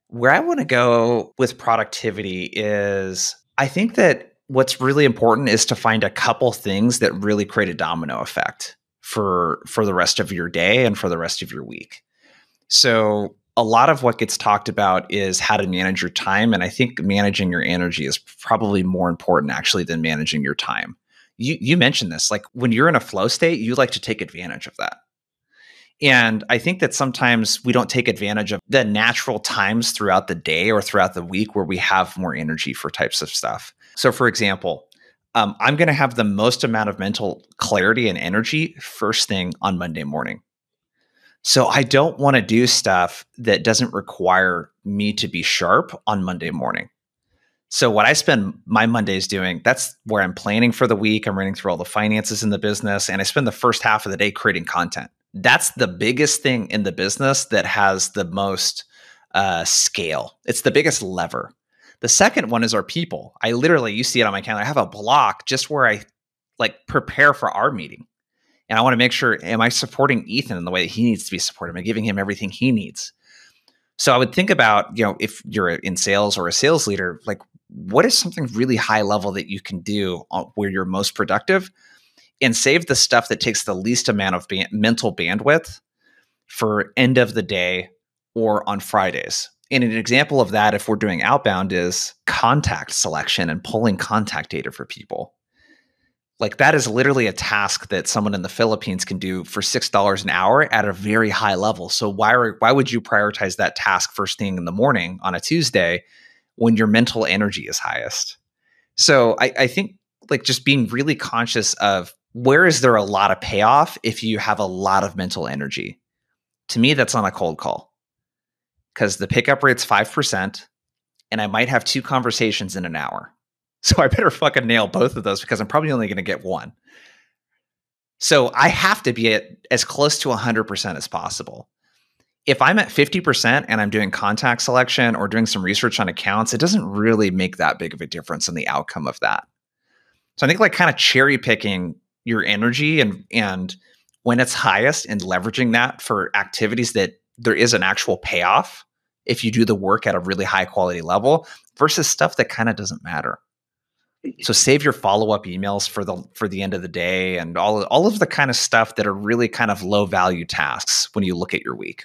Where I want to go with productivity is I think that what's really important is to find a couple things that really create a domino effect for the rest of your day and for the rest of your week. So a lot of what gets talked about is how to manage your time. And I think managing your energy is probably more important actually than managing your time. You mentioned this, like when you're in a flow state, you like to take advantage of that. And I think that sometimes we don't take advantage of the natural times throughout the day or throughout the week where we have more energy for types of stuff. So, for example, I'm going to have the most amount of mental clarity and energy first thing on Monday morning. So, I don't want to do stuff that doesn't require me to be sharp on Monday morning. So, what I spend my Mondays doing, that's where I'm planning for the week. I'm running through all the finances in the business, and I spend the first half of the day creating content. That's the biggest thing in the business that has the most scale. It's the biggest lever. The second one is our people. I literally, you see it on my calendar. I have a block just where I like prepare for our meeting. And I want to make sure, am I supporting Ethan in the way that he needs to be supported? Am I giving him everything he needs? So I would think about, if you're in sales or a sales leader, like what is something really high level that you can do where you're most productive, and save the stuff that takes the least amount of mental bandwidth for end of the day or on Fridays. And an example of that, if we're doing outbound, is contact selection and pulling contact data for people. Like that is literally a task that someone in the Philippines can do for $6 an hour at a very high level. So why would you prioritize that task first thing in the morning on a Tuesday when your mental energy is highest? So I think like just being really conscious of where is there a lot of payoff if you have a lot of mental energy. To me, that's on a cold call because the pickup rate's 5% and I might have 2 conversations in an hour. So I better fucking nail both of those because I'm probably only going to get one. So I have to be at as close to 100% as possible. If I'm at 50% and I'm doing contact selection or doing some research on accounts, it doesn't really make that big of a difference in the outcome of that. So I think like kind of cherry picking your energy and when it's highest and leveraging that for activities that there is an actual payoff if you do the work at a really high quality level versus stuff that kind of doesn't matter. So save your follow-up emails for the end of the day and all of the kind of stuff that are really kind of low value tasks when you look at your week.